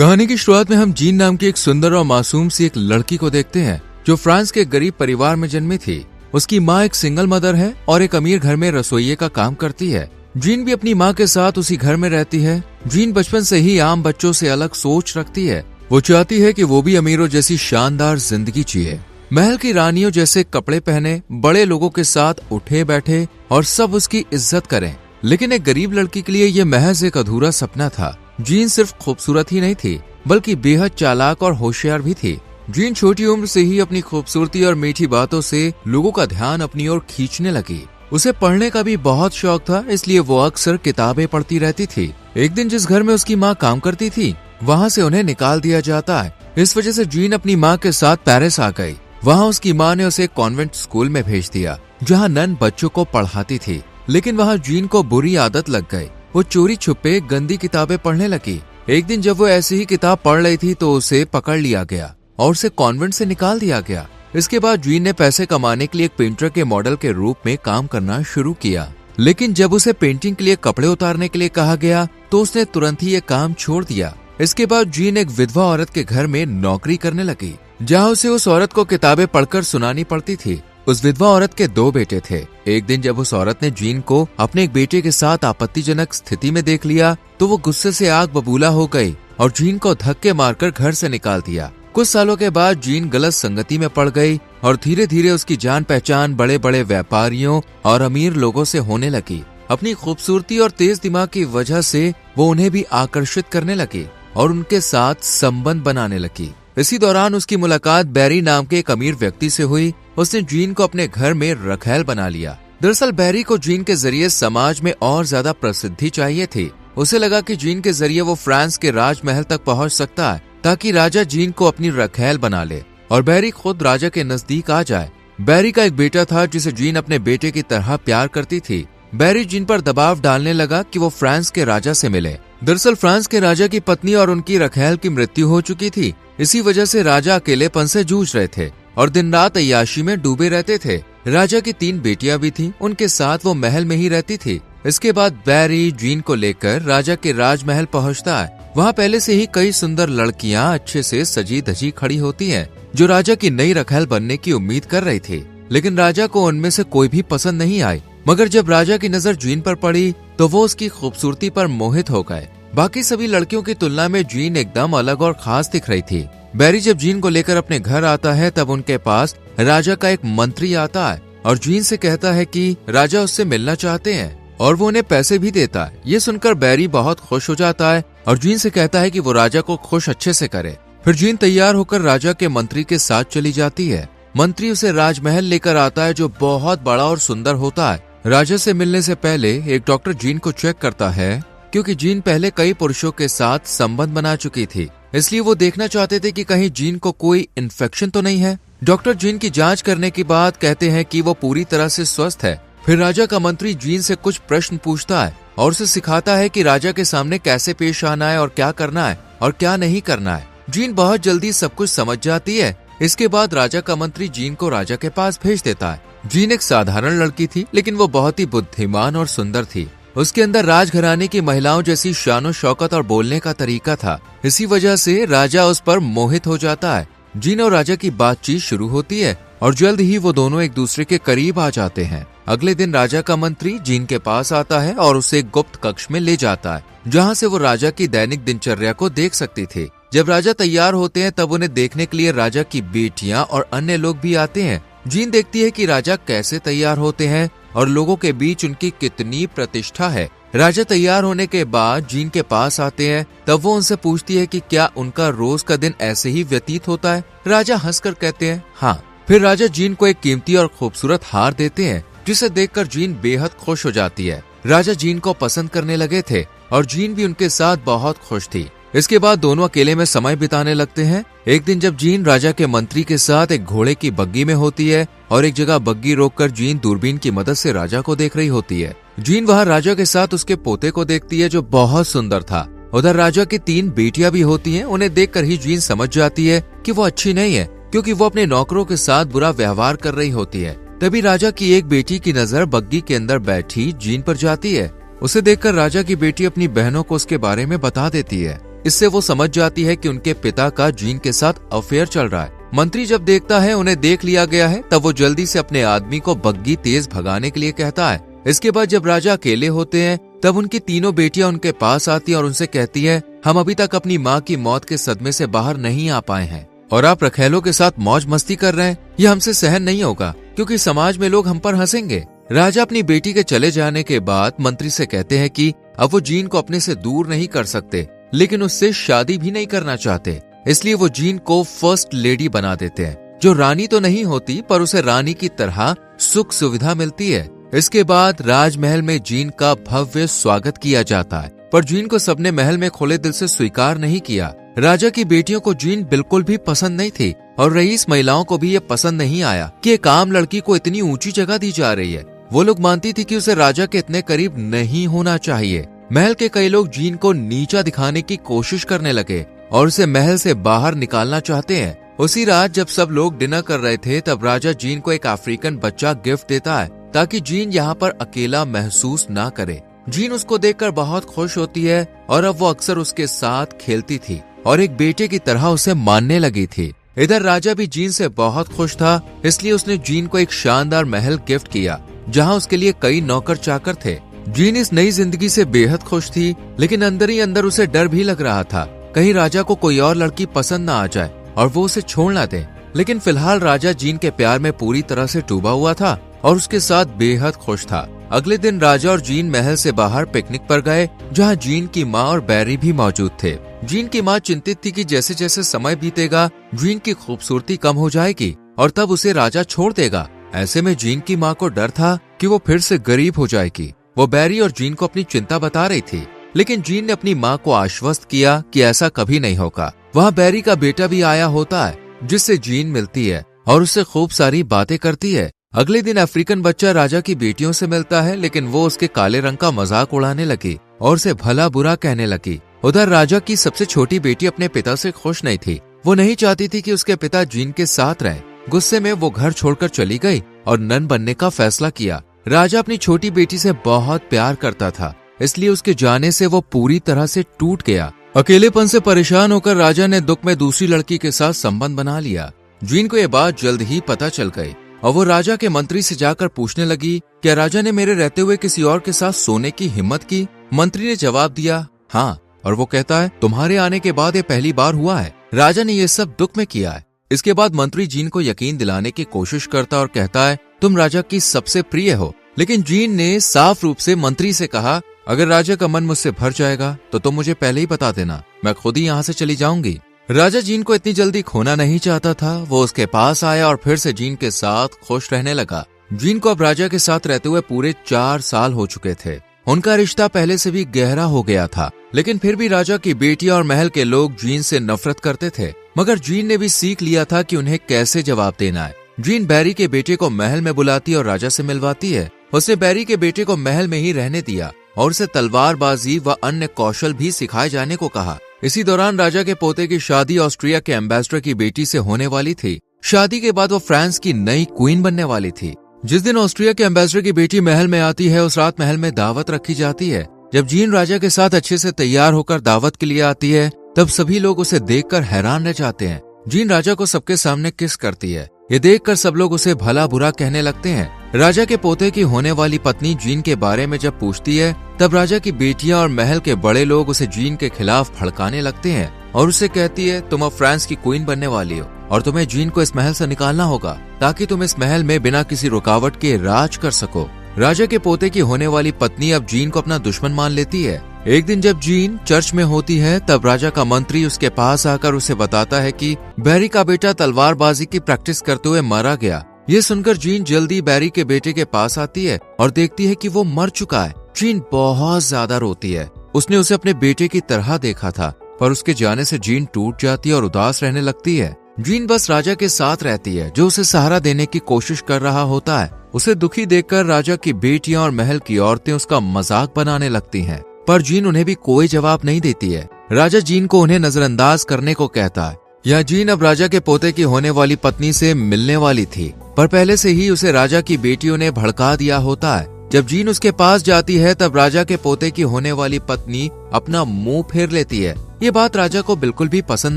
कहानी की शुरुआत में हम जीन नाम की एक सुंदर और मासूम सी एक लड़की को देखते हैं जो फ्रांस के गरीब परिवार में जन्मी थी। उसकी माँ एक सिंगल मदर है और एक अमीर घर में रसोइये का काम करती है। जीन भी अपनी माँ के साथ उसी घर में रहती है। जीन बचपन से ही आम बच्चों से अलग सोच रखती है। वो चाहती है कि वो भी अमीरों जैसी शानदार जिंदगी जिए, महल की रानियों जैसे कपड़े पहने, बड़े लोगों के साथ उठे बैठे और सब उसकी इज्जत करें। लेकिन एक गरीब लड़की के लिए यह महज एक अधूरा सपना था। जीन सिर्फ खूबसूरत ही नहीं थी बल्कि बेहद चालाक और होशियार भी थी। जीन छोटी उम्र से ही अपनी खूबसूरती और मीठी बातों से लोगों का ध्यान अपनी ओर खींचने लगी। उसे पढ़ने का भी बहुत शौक था, इसलिए वो अक्सर किताबें पढ़ती रहती थी। एक दिन जिस घर में उसकी माँ काम करती थी वहाँ से उन्हें निकाल दिया जाता है। इस वजह से जीन अपनी माँ के साथ पेरिस आ गई। वहाँ उसकी माँ ने उसे कॉन्वेंट स्कूल में भेज दिया जहाँ नन बच्चों को पढ़ाती थी। लेकिन वहाँ जीन को बुरी आदत लग गई। वो चोरी छुपे गंदी किताबें पढ़ने लगी। एक दिन जब वो ऐसी ही किताब पढ़ रही थी तो उसे पकड़ लिया गया और उसे कॉन्वेंट से निकाल दिया गया। इसके बाद जीन ने पैसे कमाने के लिए एक पेंटर के मॉडल के रूप में काम करना शुरू किया। लेकिन जब उसे पेंटिंग के लिए कपड़े उतारने के लिए कहा गया तो उसने तुरंत ही ये काम छोड़ दिया। इसके बाद जीन एक विधवा औरत के घर में नौकरी करने लगी जहाँ उसे उस औरत को किताबें पढ़कर सुनानी पड़ती थी। उस विधवा औरत के 2 बेटे थे। एक दिन जब उस औरत ने जीन को अपने एक बेटे के साथ आपत्तिजनक स्थिति में देख लिया तो वो गुस्से से आग बबूला हो गई और जीन को धक्के मारकर घर से निकाल दिया। कुछ सालों के बाद जीन गलत संगति में पड़ गई और धीरे धीरे उसकी जान पहचान बड़े बड़े व्यापारियों और अमीर लोगों से होने लगी। अपनी खूबसूरती और तेज दिमाग की वजह से वो उन्हें भी आकर्षित करने लगी और उनके साथ संबंध बनाने लगी। इसी दौरान उसकी मुलाकात बैरी नाम के एक अमीर व्यक्ति से हुई। उसने जीन को अपने घर में रखैल बना लिया। दरअसल बैरी को जीन के जरिए समाज में और ज्यादा प्रसिद्धि चाहिए थी। उसे लगा कि जीन के जरिए वो फ्रांस के राजमहल तक पहुंच सकता है ताकि राजा जीन को अपनी रखैल बना ले और बैरी खुद राजा के नजदीक आ जाए। बैरी का एक बेटा था जिसे जीन अपने बेटे की तरह प्यार करती थी। बैरी जीन पर दबाव डालने लगा कि वो फ्रांस के राजा से मिले। दरअसल फ्रांस के राजा की पत्नी और उनकी रखैल की मृत्यु हो चुकी थी। इसी वजह से राजा अकेलेपन से जूझ रहे थे और दिन रात अय्याशी में डूबे रहते थे। राजा की 3 बेटियां भी थीं, उनके साथ वो महल में ही रहती थी। इसके बाद बैरी जीन को लेकर राजा के राजमहल पहुंचता है। वहाँ पहले से ही कई सुंदर लड़कियां अच्छे से सजी धजी खड़ी होती हैं, जो राजा की नई रखैल बनने की उम्मीद कर रही थी। लेकिन राजा को उनमें से कोई भी पसंद नहीं आई। मगर जब राजा की नजर जीन पर पड़ी तो वो उसकी खूबसूरती पर मोहित हो गए। बाकी सभी लड़कियों की तुलना में जीन एकदम अलग और खास दिख रही थी। बैरी जब जीन को लेकर अपने घर आता है तब उनके पास राजा का एक मंत्री आता है और जीन से कहता है कि राजा उससे मिलना चाहते हैं और वो उन्हें पैसे भी देता है। ये सुनकर बैरी बहुत खुश हो जाता है और जीन से कहता है कि वो राजा को खुश अच्छे से करे। फिर जीन तैयार होकर राजा के मंत्री के साथ चली जाती है। मंत्री उसे राजमहल लेकर आता है जो बहुत बड़ा और सुंदर होता है। राजा से मिलने से पहले एक डॉक्टर जीन को चेक करता है क्योंकि जीन पहले कई पुरुषों के साथ संबंध बना चुकी थी, इसलिए वो देखना चाहते थे कि कहीं जीन को कोई इन्फेक्शन तो नहीं है। डॉक्टर जीन की जांच करने के बाद कहते हैं कि वो पूरी तरह से स्वस्थ है। फिर राजा का मंत्री जीन से कुछ प्रश्न पूछता है और उसे सिखाता है कि राजा के सामने कैसे पेश आना है और क्या करना है और क्या नहीं करना है। जीन बहुत जल्दी सब कुछ समझ जाती है। इसके बाद राजा का मंत्री जीन को राजा के पास भेज देता है। जीन एक साधारण लड़की थी लेकिन वो बहुत ही बुद्धिमान और सुंदर थी। उसके अंदर राजघराने की महिलाओं जैसी शानो शौकत और बोलने का तरीका था। इसी वजह से राजा उस पर मोहित हो जाता है। जीन और राजा की बातचीत शुरू होती है और जल्द ही वो दोनों एक दूसरे के करीब आ जाते हैं। अगले दिन राजा का मंत्री जीन के पास आता है और उसे एक गुप्त कक्ष में ले जाता है जहाँ से वो राजा की दैनिक दिनचर्या को देख सकती थी। जब राजा तैयार होते हैं तब उन्हें देखने के लिए राजा की बेटियां और अन्य लोग भी आते हैं। जीन देखती है कि राजा कैसे तैयार होते हैं और लोगों के बीच उनकी कितनी प्रतिष्ठा है। राजा तैयार होने के बाद जीन के पास आते हैं तब वो उनसे पूछती है कि क्या उनका रोज का दिन ऐसे ही व्यतीत होता है। राजा हंसकर कहते हैं हाँ। फिर राजा जीन को एक कीमती और खूबसूरत हार देते हैं जिसे देखकर जीन बेहद खुश हो जाती है। राजा जीन को पसंद करने लगे थे और जीन भी उनके साथ बहुत खुश थी। इसके बाद दोनों अकेले में समय बिताने लगते हैं। एक दिन जब जीन राजा के मंत्री के साथ एक घोड़े की बग्गी में होती है और एक जगह बग्गी रोककर जीन दूरबीन की मदद से राजा को देख रही होती है। जीन वहाँ राजा के साथ उसके पोते को देखती है जो बहुत सुंदर था। उधर राजा की 3 बेटियां भी होती हैं। उन्हें देखकर ही जीन समझ जाती है कि वो अच्छी नहीं है क्योंकि वो अपने नौकरों के साथ बुरा व्यवहार कर रही होती है। तभी राजा की एक बेटी की नजर बग्गी के अंदर बैठी जीन पर जाती है। उसे देखकर राजा की बेटी अपनी बहनों को उसके बारे में बता देती है। इससे वो समझ जाती है कि उनके पिता का जीन के साथ अफेयर चल रहा है। मंत्री जब देखता है उन्हें देख लिया गया है, तब वो जल्दी से अपने आदमी को बग्गी तेज भगाने के लिए कहता है। इसके बाद जब राजा अकेले होते हैं तब उनकी तीनों बेटियां उनके पास आती हैं और उनसे कहती है, हम अभी तक अपनी माँ की मौत के सदमे से बाहर नहीं आ पाए हैं और आप रखेलों के साथ मौज मस्ती कर रहे हैं। ये हमसे सहन नहीं होगा क्योंकि समाज में लोग हम पर हंसेंगे। राजा अपनी बेटी के चले जाने के बाद मंत्री से कहते हैं कि अब वो जीन को अपने से दूर नहीं कर सकते, लेकिन उससे शादी भी नहीं करना चाहते। इसलिए वो जीन को फर्स्ट लेडी बना देते हैं, जो रानी तो नहीं होती पर उसे रानी की तरह सुख सुविधा मिलती है। इसके बाद राजमहल में जीन का भव्य स्वागत किया जाता है, पर जीन को सबने महल में खुले दिल से स्वीकार नहीं किया। राजा की बेटियों को जीन बिल्कुल भी पसंद नहीं थी और रईस महिलाओं को भी ये पसंद नहीं आया कि एक आम लड़की को इतनी ऊंची जगह दी जा रही है। वो लोग मानती थी कि उसे राजा के इतने करीब नहीं होना चाहिए। महल के कई लोग जीन को नीचा दिखाने की कोशिश करने लगे और उसे महल से बाहर निकालना चाहते हैं। उसी रात जब सब लोग डिनर कर रहे थे तब राजा जीन को एक अफ्रीकन बच्चा गिफ्ट देता है ताकि जीन यहाँ पर अकेला महसूस ना करे। जीन उसको देखकर बहुत खुश होती है और अब वो अक्सर उसके साथ खेलती थी और एक बेटे की तरह उसे मानने लगी थी। इधर राजा भी जीन से बहुत खुश था, इसलिए उसने जीन को एक शानदार महल गिफ्ट किया जहाँ उसके लिए कई नौकर चाकर थे। जीन इस नई जिंदगी से बेहद खुश थी, लेकिन अंदर ही अंदर उसे डर भी लग रहा था कहीं राजा को कोई और लड़की पसंद ना आ जाए और वो उसे छोड़ ना दे। लेकिन फिलहाल राजा जीन के प्यार में पूरी तरह से डूबा हुआ था और उसके साथ बेहद खुश था। अगले दिन राजा और जीन महल से बाहर पिकनिक पर गए, जहाँ जीन की माँ और बैरी भी मौजूद थे। जीन की माँ चिंतित थी कि जैसे जैसे समय बीतेगा जीन की खूबसूरती कम हो जाएगी और तब उसे राजा छोड़ देगा। ऐसे में जीन की माँ को डर था कि वो फिर से गरीब हो जाएगी। वो बैरी और जीन को अपनी चिंता बता रही थी, लेकिन जीन ने अपनी माँ को आश्वस्त किया कि ऐसा कभी नहीं होगा। वहाँ बैरी का बेटा भी आया होता है जिससे जीन मिलती है और उससे खूब सारी बातें करती है। अगले दिन अफ्रीकन बच्चा राजा की बेटियों से मिलता है, लेकिन वो उसके काले रंग का मजाक उड़ाने लगी और उसे भला बुरा कहने लगी। उधर राजा की सबसे छोटी बेटी अपने पिता से खुश नहीं थी। वो नहीं चाहती थी कि उसके पिता जीन के साथ रहें। गुस्से में वो घर छोड़कर चली गई और नन बनने का फैसला किया। राजा अपनी छोटी बेटी से बहुत प्यार करता था, इसलिए उसके जाने से वो पूरी तरह से टूट गया। अकेलेपन से परेशान होकर राजा ने दुख में दूसरी लड़की के साथ संबंध बना लिया। जीन को ये बात जल्द ही पता चल गई और वो राजा के मंत्री से जाकर पूछने लगी, क्या राजा ने मेरे रहते हुए किसी और के साथ सोने की हिम्मत की? मंत्री ने जवाब दिया, हाँ। और वो कहता है, तुम्हारे आने के बाद ये पहली बार हुआ है। राजा ने ये सब दुख में किया है। इसके बाद मंत्री जीन को यकीन दिलाने की कोशिश करता और कहता है, तुम राजा की सबसे प्रिय हो। लेकिन जीन ने साफ रूप से मंत्री से कहा, अगर राजा का मन मुझसे भर जाएगा तो तुम मुझे पहले ही बता देना, मैं खुद ही यहाँ से चली जाऊंगी। राजा जीन को इतनी जल्दी खोना नहीं चाहता था। वो उसके पास आया और फिर से जीन के साथ खुश रहने लगा। जीन को अब राजा के साथ रहते हुए पूरे 4 साल हो चुके थे। उनका रिश्ता पहले से भी गहरा हो गया था, लेकिन फिर भी राजा की बेटियां और महल के लोग जीन से नफरत करते थे। मगर जीन ने भी सीख लिया था कि उन्हें कैसे जवाब देना है। जीन बैरी के बेटे को महल में बुलाती और राजा से मिलवाती है। उसने बैरी के बेटे को महल में ही रहने दिया और उसे तलवारबाजी व अन्य कौशल भी सिखाए जाने को कहा। इसी दौरान राजा के पोते की शादी ऑस्ट्रिया के एम्बेसडर की बेटी से होने वाली थी। शादी के बाद वो फ्रांस की नई क्वीन बनने वाली थी। जिस दिन ऑस्ट्रिया के एम्बेसडर की बेटी महल में आती है, उस रात महल में दावत रखी जाती है। जब जीन राजा के साथ अच्छे से तैयार होकर दावत के लिए आती है, तब सभी लोग उसे देखकर हैरान रह जाते हैं। जीन राजा को सबके सामने किस करती है। ये देखकर सब लोग उसे भला बुरा कहने लगते हैं। राजा के पोते की होने वाली पत्नी जीन के बारे में जब पूछती है, तब राजा की बेटियां और महल के बड़े लोग उसे जीन के खिलाफ भड़काने लगते हैं और उसे कहती है, तुम अब फ्रांस की क्वीन बनने वाली हो और तुम्हें जीन को इस महल से निकालना होगा ताकि तुम इस महल में बिना किसी रुकावट के राज कर सको। राजा के पोते की होने वाली पत्नी अब जीन को अपना दुश्मन मान लेती है। एक दिन जब जीन चर्च में होती है, तब राजा का मंत्री उसके पास आकर उसे बताता है कि बैरी का बेटा तलवारबाजी की प्रैक्टिस करते हुए मारा गया। ये सुनकर जीन जल्दी बैरी के बेटे के पास आती है और देखती है कि वो मर चुका है। जीन बहुत ज्यादा रोती है। उसने उसे अपने बेटे की तरह देखा था, पर उसके जाने से जीन टूट जाती है और उदास रहने लगती है। जीन बस राजा के साथ रहती है, जो उसे सहारा देने की कोशिश कर रहा होता है। उसे दुखी देखकर राजा की बेटियां और महल की औरतें उसका मजाक बनाने लगती हैं, पर जीन उन्हें भी कोई जवाब नहीं देती है। राजा जीन को उन्हें नजरअंदाज करने को कहता है। यह जीन अब राजा के पोते की होने वाली पत्नी से मिलने वाली थी, पर पहले से ही उसे राजा की बेटियों ने भड़का दिया होता है। जब जीन उसके पास जाती है तब राजा के पोते की होने वाली पत्नी अपना मुंह फेर लेती है। ये बात राजा को बिल्कुल भी पसंद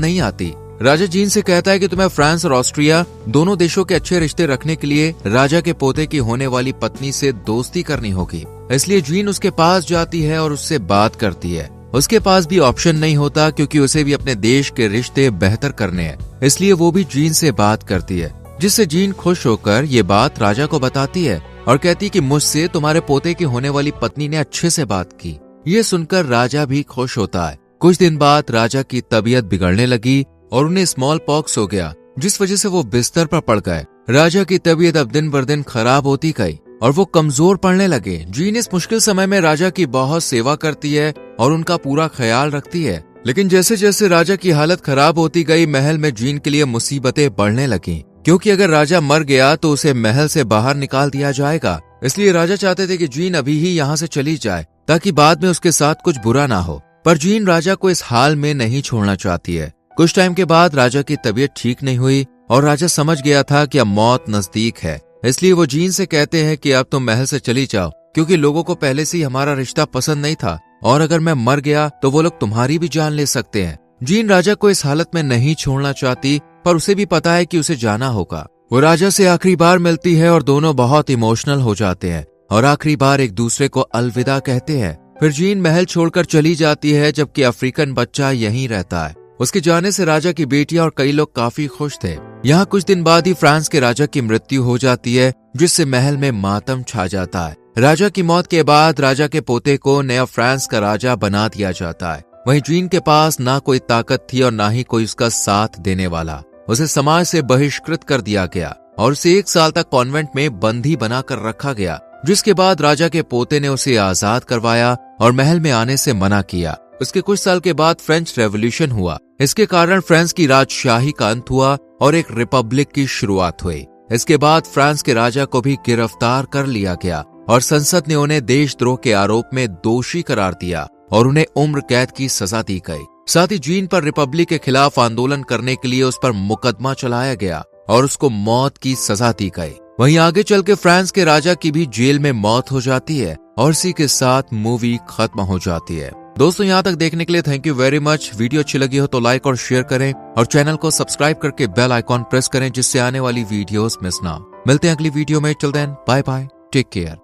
नहीं आती। राजा जीन से कहता है कि तुम्हें फ्रांस और ऑस्ट्रिया दोनों देशों के अच्छे रिश्ते रखने के लिए राजा के पोते की होने वाली पत्नी से दोस्ती करनी होगी। इसलिए जीन उसके पास जाती है और उससे बात करती है। उसके पास भी ऑप्शन नहीं होता क्योंकि उसे भी अपने देश के रिश्ते बेहतर करने हैं, इसलिए वो भी जीन से बात करती है, जिससे जीन खुश होकर ये बात राजा को बताती है और कहती कि मुझसे तुम्हारे पोते की होने वाली पत्नी ने अच्छे से बात की। ये सुनकर राजा भी खुश होता है। कुछ दिन बाद राजा की तबीयत बिगड़ने लगी और उन्हें स्मॉल पॉक्स हो गया, जिस वजह से वो बिस्तर पर पड़ गए। राजा की तबीयत अब दिन बर दिन खराब होती गई और वो कमजोर पड़ने लगे। जीन इस मुश्किल समय में राजा की बहुत सेवा करती है और उनका पूरा ख्याल रखती है। लेकिन जैसे जैसे राजा की हालत खराब होती गई, महल में जीन के लिए मुसीबतें बढ़ने लगी, क्योंकि अगर राजा मर गया तो उसे महल से बाहर निकाल दिया जाएगा। इसलिए राजा चाहते थे कि जीन अभी ही यहाँ से चली जाए ताकि बाद में उसके साथ कुछ बुरा ना हो। पर जीन राजा को इस हाल में नहीं छोड़ना चाहती है। कुछ टाइम के बाद राजा की तबीयत ठीक नहीं हुई और राजा समझ गया था कि अब मौत नजदीक है। इसलिए वो जीन से कहते हैं कि अब तुम महल से चली जाओ, क्योंकि लोगों को पहले से ही हमारा रिश्ता पसंद नहीं था और अगर मैं मर गया तो वो लोग तुम्हारी भी जान ले सकते हैं। जीन राजा को इस हालत में नहीं छोड़ना चाहती, पर उसे भी पता है कि उसे जाना होगा। वो राजा से आखिरी बार मिलती है और दोनों बहुत इमोशनल हो जाते हैं और आखिरी बार एक दूसरे को अलविदा कहते हैं। फिर जीन महल छोड़कर चली जाती है, जबकि अफ्रीकन बच्चा यहीं रहता है। उसके जाने से राजा की बेटियां और कई लोग काफी खुश थे। यहाँ कुछ दिन बाद ही फ्रांस के राजा की मृत्यु हो जाती है, जिससे महल में मातम छा जाता है। राजा की मौत के बाद राजा के पोते को नया फ्रांस का राजा बना दिया जाता है। वहीं जीन के पास ना कोई ताकत थी और ना ही कोई उसका साथ देने वाला। उसे समाज से बहिष्कृत कर दिया गया और उसे 1 साल तक कॉन्वेंट में बंदी बनाकर रखा गया, जिसके बाद राजा के पोते ने उसे आजाद करवाया और महल में आने से मना किया। उसके कुछ साल के बाद फ्रेंच रेवोल्यूशन हुआ। इसके कारण फ्रांस की राजशाही का अंत हुआ और एक रिपब्लिक की शुरुआत हुई। इसके बाद फ्रांस के राजा को भी गिरफ्तार कर लिया गया और संसद ने उन्हें देशद्रोह के आरोप में दोषी करार दिया और उन्हें उम्र कैद की सजा दी गई। साथ ही जीन पर रिपब्लिक के खिलाफ आंदोलन करने के लिए उस पर मुकदमा चलाया गया और उसको मौत की सजा दी गई। वहीं आगे चल के फ्रांस के राजा की भी जेल में मौत हो जाती है और इसी के साथ मूवी खत्म हो जाती है। दोस्तों, यहाँ तक देखने के लिए thank you very much. Video अच्छी लगी हो तो लाइक और शेयर करें और चैनल को सब्सक्राइब करके बेल आइकॉन प्रेस करें, जिससे आने वाली वीडियोस मिस ना हो। मिलते हैं अगली वीडियो में। Till then bye bye, take care.